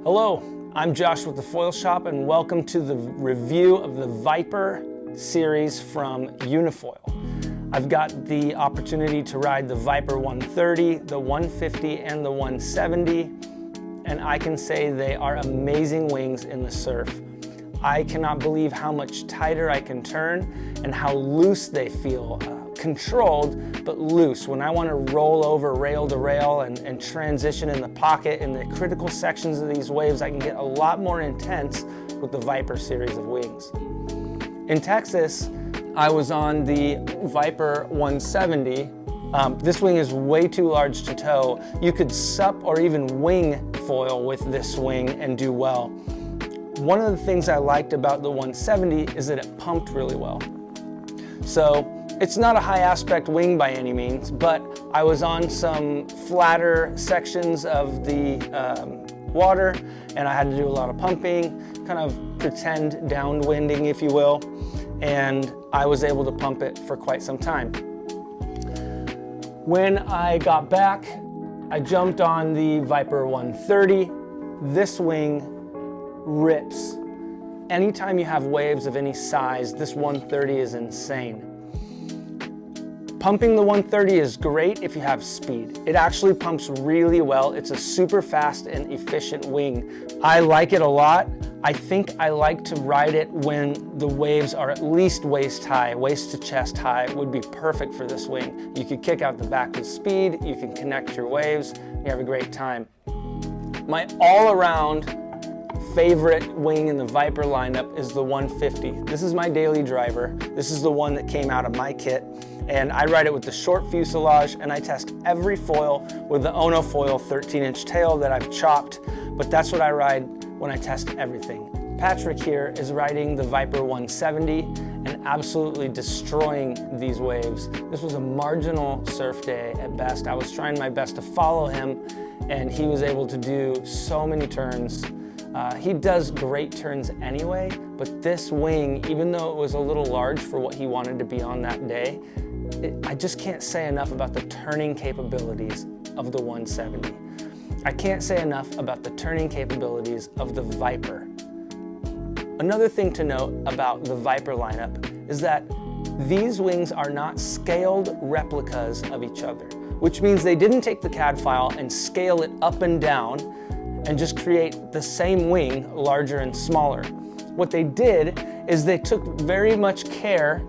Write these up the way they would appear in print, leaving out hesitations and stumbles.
Hello, I'm Josh with the Foil Shop and welcome to the review of the Vyper series from Unifoil. I've got the opportunity to ride the Vyper 130, the 150, and the 170, and I can say they are amazing wings in the surf. I cannot believe how much tighter I can turn and how loose they feel. Controlled, but loose. When I want to roll over rail to rail and transition in the pocket in the critical sections of these waves, I can get a lot more intense with the Vyper series of wings. In Texas, I was on the Vyper 170. This wing is way too large to tow. You could sup or even wing foil with this wing and do well. One of the things I liked about the 170 is that it pumped really well. So it's not a high aspect wing by any means, but I was on some flatter sections of the water and I had to do a lot of pumping, kind of pretend downwinding, if you will, and I was able to pump it for quite some time. When I got back, I jumped on the Vyper 130. This wing rips. Anytime you have waves of any size, this 130 is insane. Pumping the 130 is great if you have speed. It actually pumps really well. It's a super fast and efficient wing. I like it a lot. I think I like to ride it when the waves are at least waist high. Waist to chest high would be perfect for this wing. You could kick out the back with speed, you can connect your waves, you have a great time. My all-around favorite wing in the Vyper lineup is the 150. This is my daily driver. This is the one that came out of my kit. And I ride it with the short fuselage, and I test every foil with the Unifoil 13-inch tail that I've chopped, but that's what I ride when I test everything. Patrick here is riding the Vyper 170 and absolutely destroying these waves. This was a marginal surf day at best. I was trying my best to follow him, and he was able to do so many turns. He does great turns anyway, but this wing, even though it was a little large for what he wanted to be on that day, I just can't say enough about the turning capabilities of the 170. I can't say enough about the turning capabilities of the Vyper. Another thing to note about the Vyper lineup is that these wings are not scaled replicas of each other, which means they didn't take the CAD file and scale it up and down and just create the same wing larger and smaller. What they did is they took very much care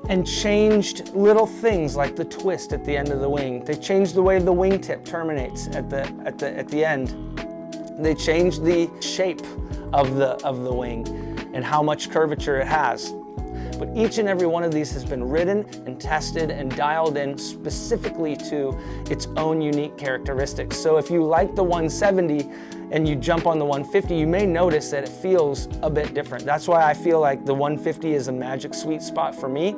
and changed little things like the twist at the end of the wing. They changed the way the wingtip terminates at the end. They changed the shape of the wing and how much curvature it has. But each and every one of these has been ridden and tested and dialed in specifically to its own unique characteristics. So if you like the 170 and you jump on the 150, you may notice that it feels a bit different. That's why I feel like the 150 is a magic sweet spot for me.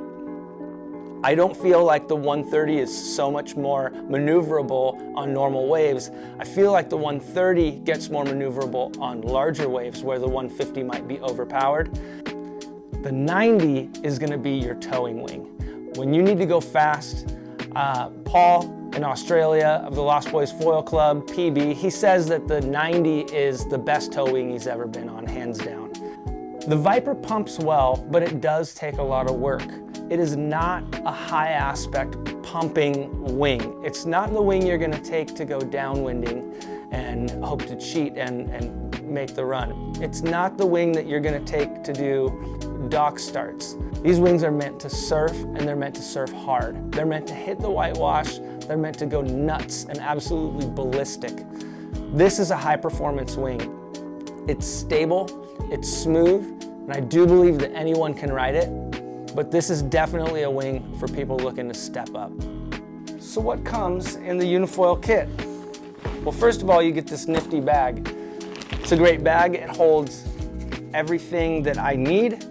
I don't feel like the 130 is so much more maneuverable on normal waves. I feel like the 130 gets more maneuverable on larger waves where the 150 might be overpowered. The 90 is going to be your towing wing. When you need to go fast, Paul in Australia of the Lost Boys Foil Club, PB, he says that the 90 is the best tow wing he's ever been on, hands down. The Vyper pumps well, but it does take a lot of work. It is not a high aspect pumping wing. It's not the wing you're going to take to go downwinding and hope to cheat and make the run. It's not the wing that you're going to take to do dock starts. These wings are meant to surf, and they're meant to surf hard. They're meant to hit the whitewash. They're meant to go nuts and absolutely ballistic. This is a high performance wing. It's stable, it's smooth, and I do believe that anyone can ride it, but this is definitely a wing for people looking to step up. So what comes in the Unifoil kit? Well, first of all, you get this nifty bag. It's a great bag. It holds everything that I need.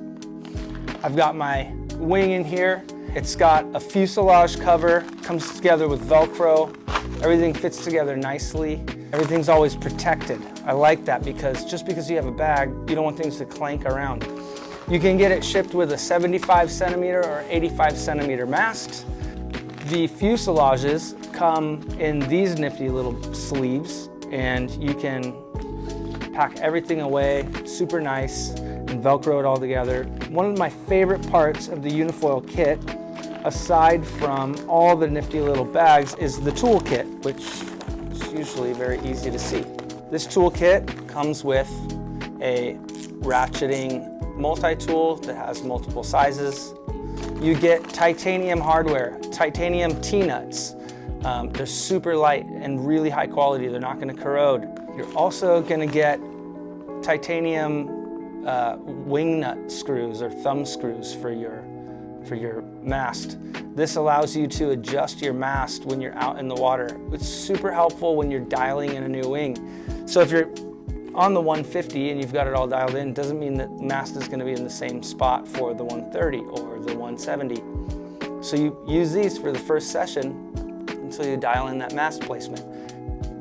I've got my wing in here. It's got a fuselage cover, comes together with Velcro. Everything fits together nicely. Everything's always protected. I like that because just because you have a bag, you don't want things to clank around. You can get it shipped with a 75 centimeter or 85 centimeter mast. The fuselages come in these nifty little sleeves, and you can pack everything away, super nice, and Velcro it all together. One of my favorite parts of the Unifoil kit, aside from all the nifty little bags, is the toolkit, which is usually very easy to see. This toolkit comes with a ratcheting multi-tool that has multiple sizes. You get titanium hardware, titanium T-nuts. They're super light and really high quality. They're not going to corrode. You're also going to get titanium wing nut screws or thumb screws for your mast. This allows you to adjust your mast when you're out in the water. It's super helpful when you're dialing in a new wing. So if you're on the 150 and you've got it all dialed in, doesn't mean that mast is going to be in the same spot for the 130 or the 170. So you use these for the first session until you dial in that mast placement.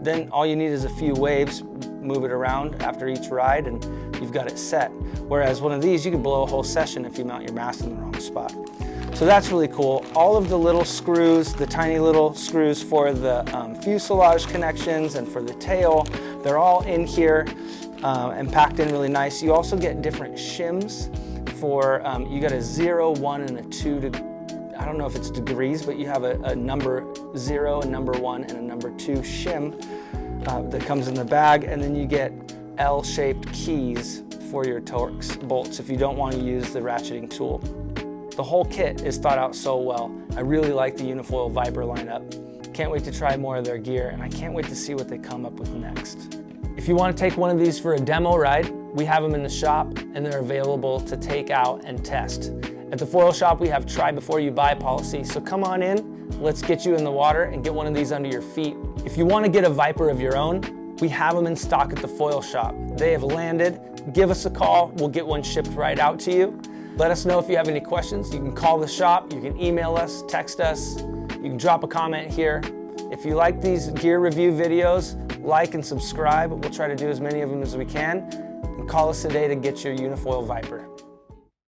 Then all you need is a few waves, move it around after each ride, and you've got it set. Whereas one of these, you can blow a whole session if you mount your mast in the wrong spot. So that's really cool. All of the little screws, the tiny little screws for the fuselage connections and for the tail, they're all in here and packed in really nice. You also get different shims for, you got a 0, 1, and a 2 I don't know if it's degrees, but you have a number 0, a number 1, and a number 2 shim that comes in the bag, and then you get L-shaped keys for your Torx bolts if you don't want to use the ratcheting tool. The whole kit is thought out so well. I really like the Unifoil Vyper lineup. Can't wait to try more of their gear, and I can't wait to see what they come up with next. If you want to take one of these for a demo ride, we have them in the shop, and they're available to take out and test. At the foil shop, we have try before you buy policy, so come on in, let's get you in the water and get one of these under your feet. If you want to get a Vyper of your own, we have them in stock at the foil shop. They have landed. Give us a call, we'll get one shipped right out to you. Let us know if you have any questions. You can call the shop, you can email us, text us, you can drop a comment here. If you like these gear review videos, like and subscribe. We'll try to do as many of them as we can. And call us today to get your Unifoil Vyper.